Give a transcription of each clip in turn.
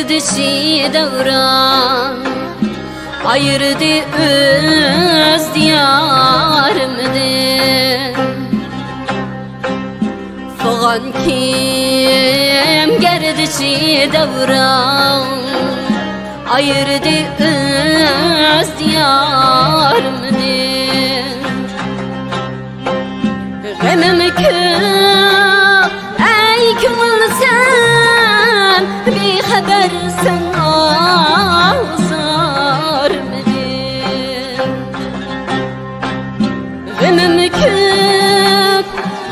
girdi şi devran, ayırdı öz diyarımdı. Fıgan kim girdi şi devran, ayırdı öz diyarımdı. Gemim köp ey kımıl sen, bir habersen azar mıdır? Gemim köp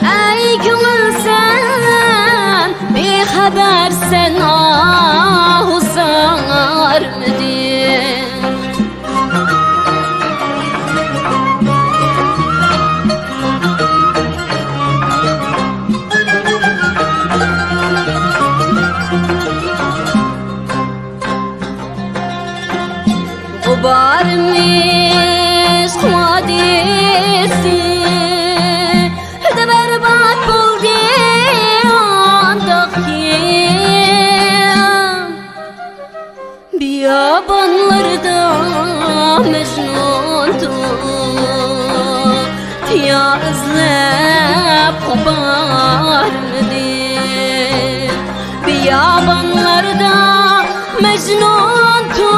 ey kımıl sen, bir habersen azar mıdır? Barmış kuadesi de berbat buldu andaki biyabanlarda mecnundu tiya izlep kubarmdı. Biyabanlarda mecnundu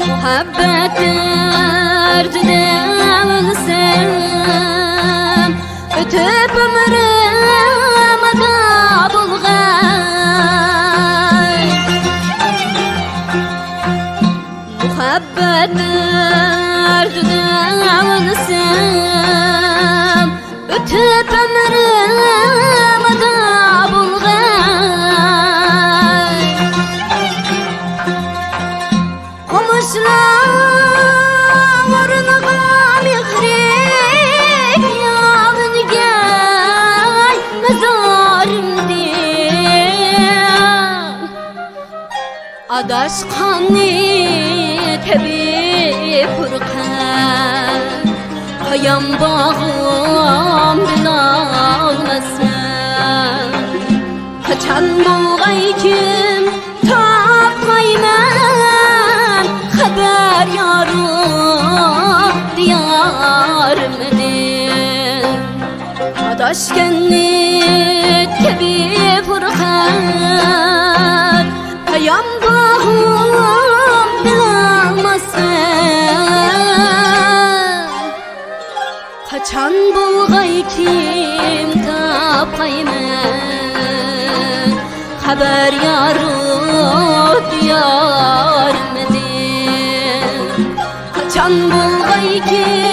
muhabbet derdine ölsem, ötüp ömrüm ada bulgay. Muhabbet derdine ölsem, ötüp ömrüm ada bulgay. Komuşlar adaş kanı tebi fırkan, kayam bağım bilalmazsan. Kaçan buğay kim tapmayman, haber yarı diyarımdır. Adaş kanı tebi fırkan, kayam bağım bilalmazsan. Kaçan buğay kim tapayman, haber yarı diyarımdır. Kaçan buğay kim